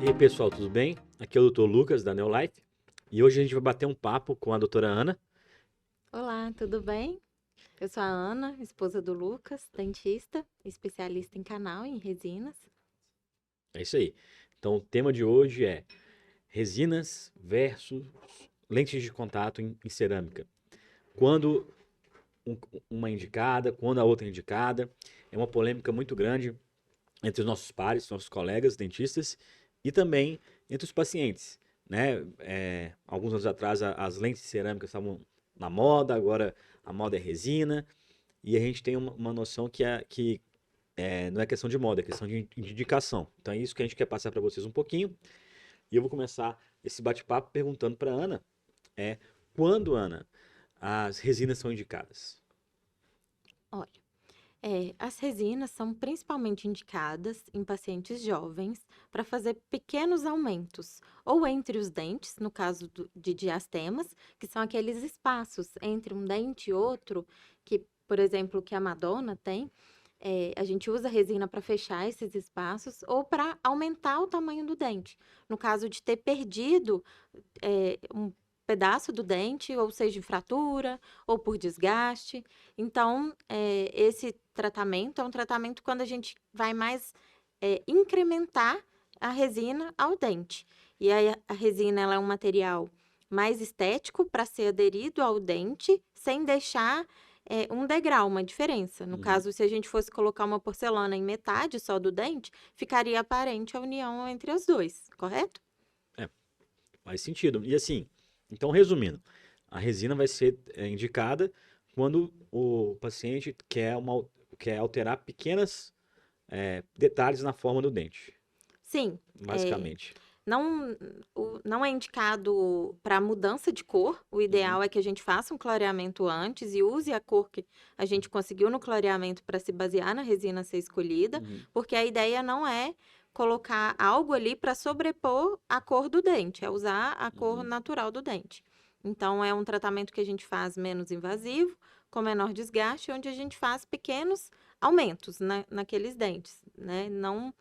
E aí, pessoal, tudo bem? Aqui é o Dr. Lucas, da Neolife, e hoje a gente vai bater um papo com a doutora Ana. Olá, tudo bem? Eu sou a Ana, esposa do Lucas, dentista, especialista em canal e em resinas. É isso aí. Então, o tema de hoje é resinas versus lentes de contato em cerâmica. Quando uma é indicada, quando a outra é indicada. É uma polêmica muito grande entre os nossos pares, nossos colegas dentistas, e também entre os pacientes, né? Alguns anos atrás as lentes de cerâmica estavam na moda, agora a moda é resina, e a gente tem uma noção que não é questão de moda, é questão de indicação. Então é isso que a gente quer passar para vocês um pouquinho. E eu vou começar esse bate-papo perguntando para Ana, é quando, Ana, as resinas são indicadas? Olha, as resinas são principalmente indicadas em pacientes jovens para fazer pequenos aumentos, ou entre os dentes, no caso de diastemas, que são aqueles espaços entre um dente e outro, que, por exemplo, que a Madonna tem. A gente usa resina para fechar esses espaços ou para aumentar o tamanho do dente. No caso de ter perdido um pedaço do dente, ou seja, em fratura ou por desgaste. Então, esse tratamento é um tratamento quando a gente vai mais incrementar a resina ao dente. E aí, a resina ela é um material mais estético para ser aderido ao dente, sem deixar um degrau, uma diferença. No Uhum. caso, se a gente fosse colocar uma porcelana em metade só do dente, ficaria aparente a união entre os dois, correto? É, faz sentido. E assim, então resumindo, a resina vai ser indicada quando o paciente quer alterar pequenos detalhes na forma do dente, Sim, é, basicamente. não, não é indicado para mudança de cor. O Uhum, ideal é que a gente faça um clareamento antes e use a cor que a gente conseguiu no clareamento para se basear na resina a ser escolhida, uhum, porque a ideia não é colocar algo ali para sobrepor a cor do dente, é usar a cor uhum, natural do dente. Então, é um tratamento que a gente faz menos invasivo, com menor desgaste, onde a gente faz pequenos aumentos naqueles dentes, né? Não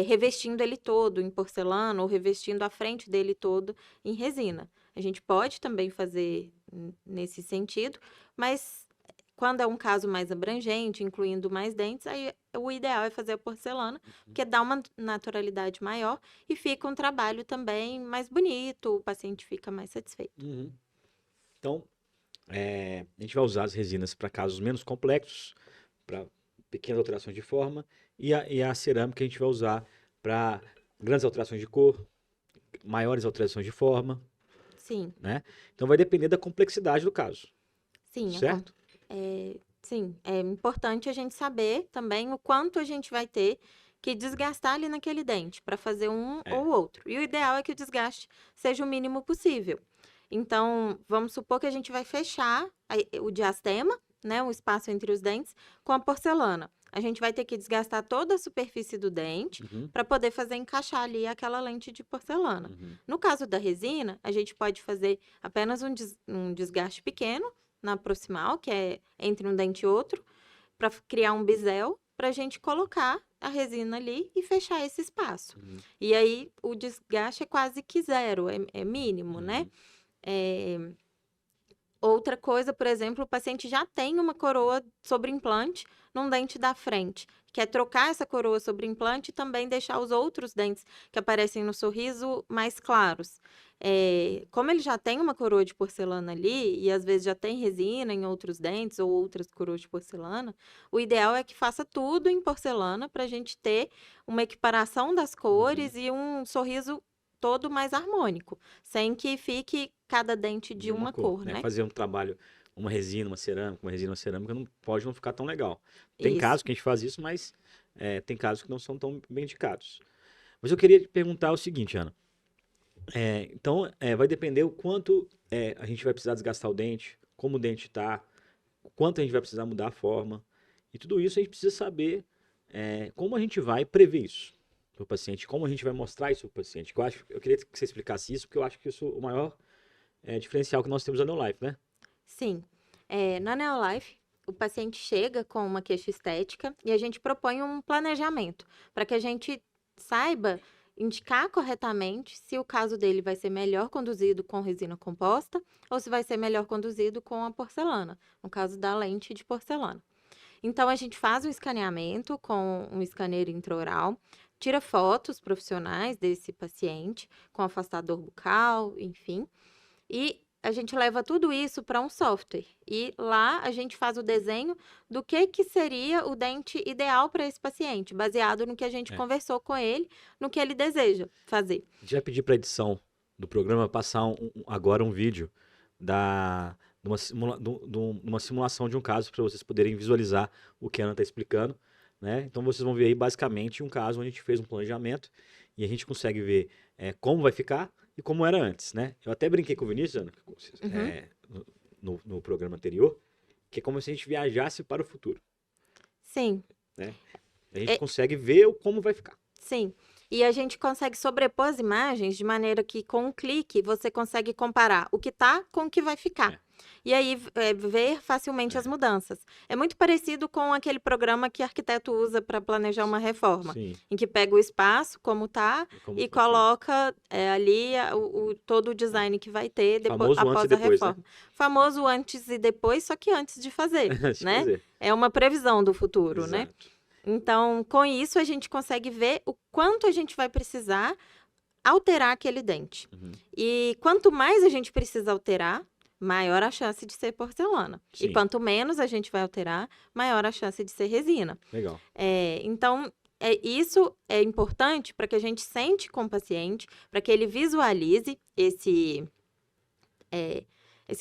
revestindo ele todo em porcelana ou revestindo a frente dele todo em resina. A gente pode também fazer nesse sentido, mas quando é um caso mais abrangente, incluindo mais dentes, aí o ideal é fazer a porcelana, porque dá uma naturalidade maior e fica um trabalho também mais bonito, o paciente fica mais satisfeito. uhum. Então, a gente vai usar as resinas para casos menos complexos, para pequenas alterações de forma, e a cerâmica a gente vai usar para grandes alterações de cor, maiores alterações de forma, Sim, né? Então vai depender da complexidade do caso, sim, certo? sim, é importante a gente saber também o quanto a gente vai ter que desgastar ali naquele dente para fazer um É. ou outro. E o ideal é que o desgaste seja o mínimo possível. Então, vamos supor que a gente vai fechar o diastema, né, o espaço entre os dentes, com a porcelana. A gente vai ter que desgastar toda a superfície do dente Uhum, para poder fazer encaixar ali aquela lente de porcelana. uhum, No caso da resina, a gente pode fazer apenas um desgaste pequeno na proximal, que é entre um dente e outro, para criar um bisel, para a gente colocar a resina ali e fechar esse espaço. uhum, E aí o desgaste é quase que zero, é mínimo, né? uhum, É, outra coisa, por exemplo, o paciente já tem uma coroa sobre implante num dente da frente. Quer trocar essa coroa sobre implante e também deixar os outros dentes que aparecem no sorriso mais claros. Como ele já tem uma coroa de porcelana ali, e às vezes já tem resina em outros dentes ou outras coroas de porcelana, o ideal é que faça tudo em porcelana para a gente ter uma equiparação das uhum. cores e um sorriso todo mais harmônico, sem que fique cada dente de De uma uma cor, cor, né? né? Fazer um trabalho, uma resina, uma cerâmica, não pode não ficar tão legal. Tem casos Isso. que a gente faz isso, mas tem casos que não são tão bem indicados. Mas eu queria te perguntar o seguinte, Ana. Então, vai depender o quanto a gente vai precisar desgastar o dente, como o dente está, o quanto a gente vai precisar mudar a forma. E tudo isso a gente precisa saber como a gente vai prever isso para o paciente, como a gente vai mostrar isso para o paciente. Eu queria que você explicasse isso, porque eu acho que isso é o maior diferencial que nós temos na Neolife, né? Sim. Na Neolife, o paciente chega com uma queixa estética e a gente propõe um planejamento para que a gente saiba indicar corretamente se o caso dele vai ser melhor conduzido com resina composta ou se vai ser melhor conduzido com a porcelana, no caso da lente de porcelana. Então, a gente faz o escaneamento com um scanner intraoral, tira fotos profissionais desse paciente, com afastador bucal, enfim, e a gente leva tudo isso para um software. E lá a gente faz o desenho do que seria o dente ideal para esse paciente, baseado no que a gente conversou com ele, no que ele deseja fazer. Já pedi para a edição do programa passar agora um vídeo numa simulação de um caso para vocês poderem visualizar o que a Ana está explicando, né? Então vocês vão ver aí basicamente um caso onde a gente fez um planejamento e a gente consegue ver como vai ficar e como era antes, né? Eu até brinquei com o Vinícius, Ana, no programa anterior, que é como se a gente viajasse para o futuro. Sim. Né? A gente consegue ver como vai ficar. Sim. E a gente consegue sobrepor as imagens de maneira que, com um clique, você consegue comparar o que está com o que vai ficar. E aí, ver facilmente as mudanças. É muito parecido com aquele programa que arquiteto usa para planejar uma reforma. Sim. Em que pega o espaço, como está, e coloca ali todo o design que vai ter após a reforma. Né? Famoso antes e depois, só que antes de fazer, né? É uma previsão do futuro, Exato. né? Então, com isso, a gente consegue ver o quanto a gente vai precisar alterar aquele dente. E quanto mais a gente precisa alterar, maior a chance de ser porcelana. Sim. E quanto menos a gente vai alterar, maior a chance de ser resina. Legal. Então, isso é importante para que a gente sente com o paciente, para que ele visualize esse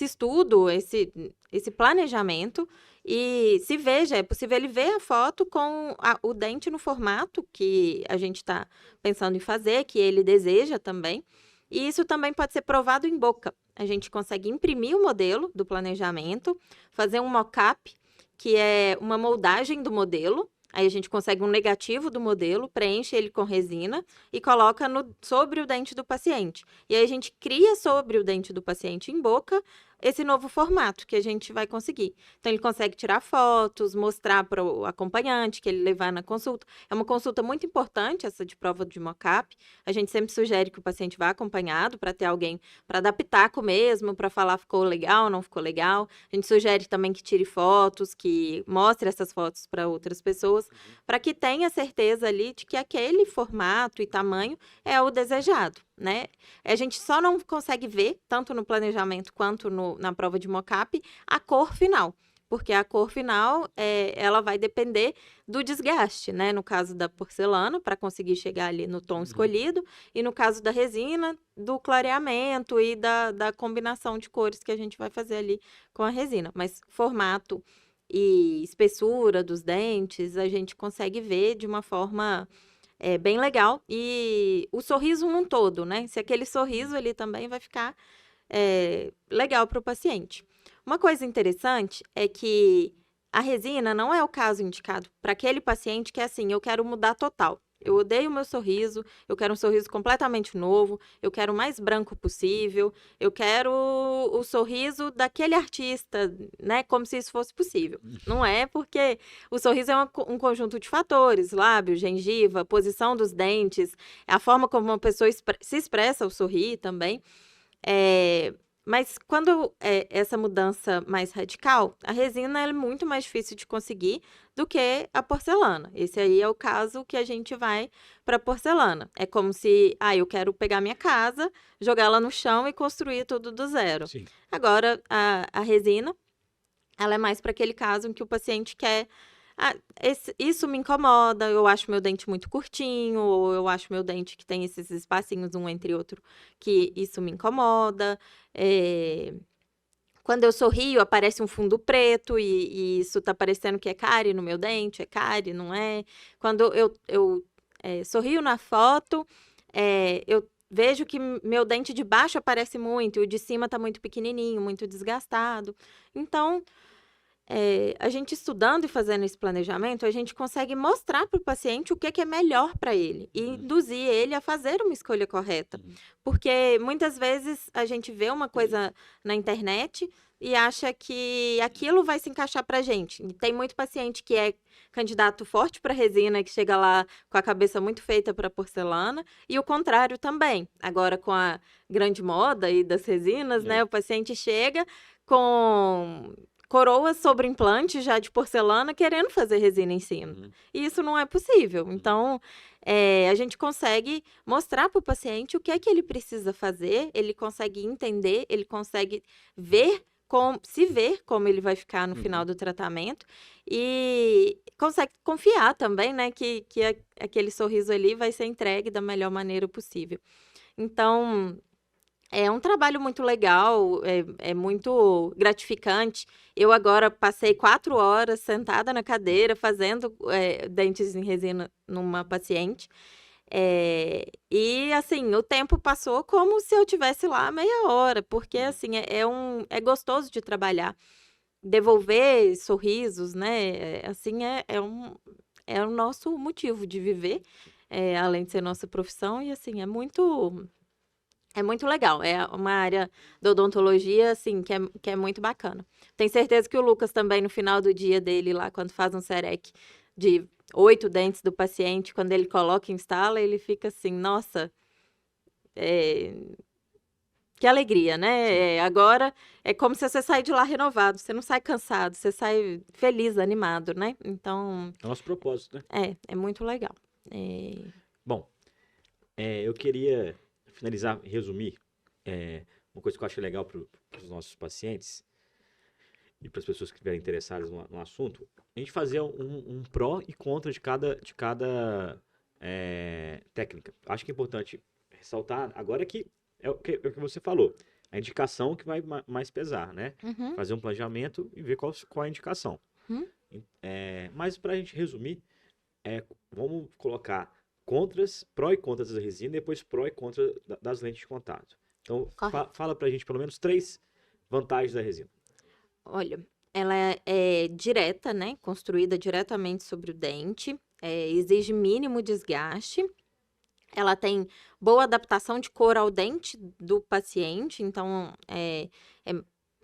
estudo, esse planejamento, e se veja, é possível ele ver a foto com o dente no formato que a gente está pensando em fazer, que ele deseja também. E isso também pode ser provado em boca. A gente consegue imprimir o modelo do planejamento, fazer um mock-up, que é uma moldagem do modelo. Aí a gente consegue um negativo do modelo, preenche ele com resina e coloca sobre o dente do paciente. E aí a gente cria sobre o dente do paciente em boca esse novo formato que a gente vai conseguir. Então, ele consegue tirar fotos, mostrar para o acompanhante que ele levar na consulta. É uma consulta muito importante, essa de prova de mock-up. A gente sempre sugere que o paciente vá acompanhado para ter alguém para dar pitaco mesmo, para falar ficou legal, não ficou legal. A gente sugere também que tire fotos, que mostre essas fotos para outras pessoas, para que tenha certeza ali de que aquele formato e tamanho é o desejado, né? A gente só não consegue ver, tanto no planejamento quanto na prova de mock-up, a cor final. Porque a cor final, ela vai depender do desgaste, né? No caso da porcelana, para conseguir chegar ali no tom escolhido. E no caso da resina, do clareamento e da combinação de cores que a gente vai fazer ali com a resina. Mas formato e espessura dos dentes, a gente consegue ver de uma forma bem legal. E o sorriso num todo, né? Se aquele sorriso ali também vai ficar legal para o paciente. Uma coisa interessante é que a resina não é o caso indicado para aquele paciente que é assim, eu quero mudar total. Eu odeio o meu sorriso, eu quero um sorriso completamente novo, eu quero o mais branco possível, eu quero o sorriso daquele artista, né? Como se isso fosse possível. Não é, porque o sorriso é um conjunto de fatores, lábio, gengiva, posição dos dentes, a forma como uma pessoa se expressa ao sorrir também. Mas quando essa mudança mais radical, a resina é muito mais difícil de conseguir do que a porcelana. Esse aí é o caso que a gente vai para a porcelana. É como se, eu quero pegar minha casa, jogá-la no chão e construir tudo do zero. Sim. Agora, a resina, ela é mais para aquele caso em que o paciente quer... isso me incomoda, eu acho meu dente muito curtinho, ou eu acho meu dente que tem esses espacinhos um entre outro, que isso me incomoda. Quando eu sorrio, aparece um fundo preto e isso tá parecendo que é cárie no meu dente, é cárie, não é? Quando eu sorrio na foto, eu vejo que meu dente de baixo aparece muito e o de cima tá muito pequenininho, muito desgastado. Então... A gente estudando e fazendo esse planejamento, a gente consegue mostrar para o paciente o que é melhor para ele e induzir ele a fazer uma escolha correta. Porque muitas vezes a gente vê uma coisa na internet e acha que aquilo vai se encaixar para a gente. E tem muito paciente que é candidato forte para resina, que chega lá com a cabeça muito feita para porcelana, e o contrário também. Agora, com a grande moda aí das resinas, né? O paciente chega com coroas sobre implante já de porcelana querendo fazer resina em cima. E isso não é possível. Então, a gente consegue mostrar para o paciente o que é que ele precisa fazer, ele consegue entender, ele consegue se ver como ele vai ficar no final do tratamento e consegue confiar também, né, que aquele sorriso ali vai ser entregue da melhor maneira possível. Então, é um trabalho muito legal, é muito gratificante. Eu agora passei 4 horas sentada na cadeira fazendo dentes em resina numa paciente. E assim, o tempo passou como se eu tivesse lá meia hora, porque assim, é gostoso de trabalhar. Devolver sorrisos, né? Assim, é o nosso motivo de viver, além de ser nossa profissão, e assim, é muito legal. É uma área da odontologia, assim, que é muito bacana. Tenho certeza que o Lucas também, no final do dia dele lá, quando faz um serec de 8 dentes do paciente, quando ele coloca e instala, ele fica assim, nossa, que alegria, né? Agora é como se você sair de lá renovado. Você não sai cansado, você sai feliz, animado, né? Então, É o nosso propósito, né? é muito legal. Bom, eu queria finalizar, resumir, uma coisa que eu acho legal para os nossos pacientes e para as pessoas que estiverem interessadas no assunto, a gente fazer um pró e contra de cada técnica. Acho que é importante ressaltar agora que é o que você falou, a indicação que vai mais pesar, né? Fazer um planejamento e ver qual é a indicação. Mas para a gente resumir, vamos colocar pró e contras da resina e depois pró e contra das lentes de contato. Então, fala pra gente pelo menos 3 vantagens da resina. Olha, ela é direta, né? Construída diretamente sobre o dente, exige mínimo desgaste. Ela tem boa adaptação de cor ao dente do paciente, então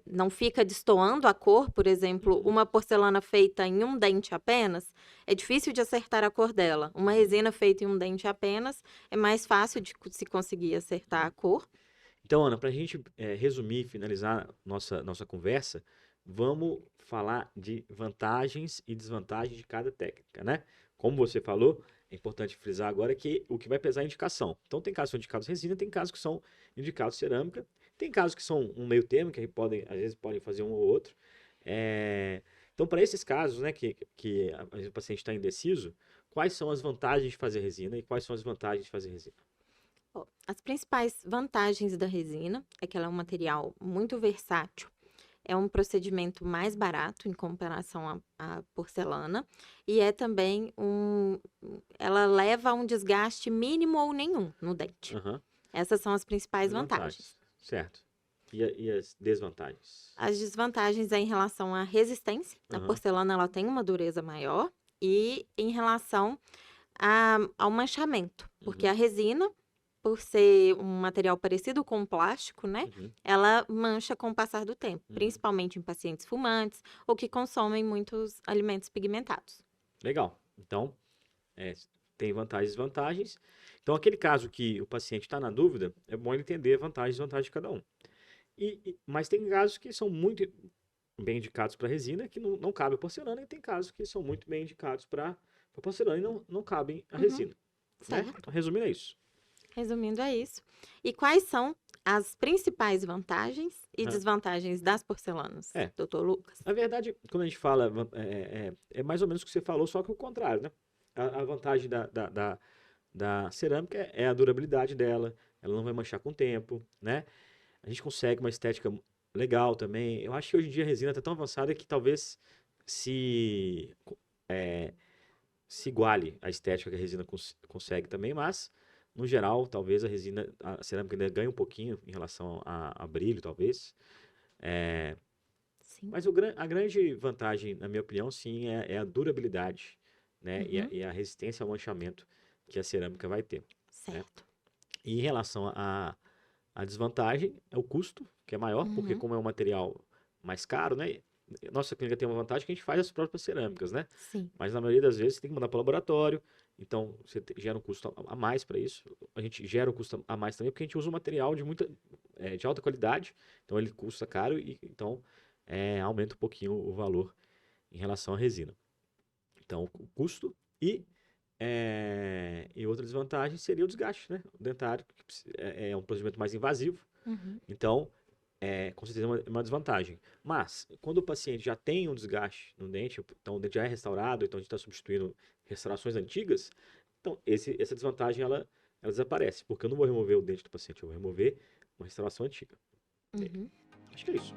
não fica destoando a cor. Por exemplo, uma porcelana feita em um dente apenas, é difícil de acertar a cor dela. Uma resina feita em um dente apenas, é mais fácil de se conseguir acertar a cor. Então, Ana, para a gente resumir e finalizar nossa conversa, vamos falar de vantagens e desvantagens de cada técnica, né? Como você falou, é importante frisar agora que o que vai pesar é a indicação. Então, tem casos que são indicados resina, tem casos que são indicados cerâmica, tem casos que são um meio termo, que às vezes podem fazer um ou outro. Então, para esses casos, né, que o paciente está indeciso, quais são as vantagens de fazer resina e quais são as vantagens de fazer resina? As principais vantagens da resina é que ela é um material muito versátil, é um procedimento mais barato em comparação à porcelana e é também ela leva a um desgaste mínimo ou nenhum no dente. Essas são as principais vantagens. Certo. E as desvantagens? As desvantagens é em relação à resistência. A porcelana ela tem uma dureza maior e em relação ao manchamento, porque a resina, por ser um material parecido com o plástico, né? Ela mancha com o passar do tempo, principalmente em pacientes fumantes ou que consomem muitos alimentos pigmentados. Legal. Então, tem vantagens e desvantagens. Então, aquele caso que o paciente está na dúvida, é bom ele entender vantagens e desvantagens de cada um. Mas tem casos que são muito bem indicados para resina, que não cabe a porcelana, e tem casos que são muito bem indicados para porcelana e não cabem a resina. Né? Então, resumindo, é isso. Resumindo, é isso. E quais são as principais vantagens e desvantagens das porcelanas, doutor Lucas? Na verdade, quando a gente fala, é mais ou menos o que você falou, só que o contrário, né? A vantagem da cerâmica é a durabilidade dela, ela não vai manchar com o tempo, né? A gente consegue uma estética legal também. Eu acho que hoje em dia a resina está tão avançada que talvez se iguale a estética que a resina consegue também, mas no geral, talvez a cerâmica ainda ganhe um pouquinho em relação a brilho, talvez. Sim. Mas a grande vantagem, na minha opinião, sim, é a durabilidade, né? Uhum. E a resistência ao manchamento que a cerâmica vai ter, né? Certo. E em relação à desvantagem, é o custo, que é maior, porque Uhum. como é um material mais caro, né? Nossa clínica tem uma vantagem que a gente faz as próprias cerâmicas, né? Sim. Mas na maioria das vezes você tem que mandar para o laboratório, então você gera um custo a mais para isso. A gente gera um custo a mais também porque a gente usa um material de alta qualidade, então ele custa caro e então aumenta um pouquinho o valor em relação à resina. Então, o custo e outra desvantagem seria o desgaste, né? O dentário que é um procedimento mais invasivo, Uhum. então com certeza é uma desvantagem. Mas, quando o paciente já tem um desgaste no dente, então o dente já é restaurado, então a gente está substituindo restaurações antigas, então essa desvantagem ela desaparece, porque eu não vou remover o dente do paciente, eu vou remover uma restauração antiga. Uhum. Acho que é isso.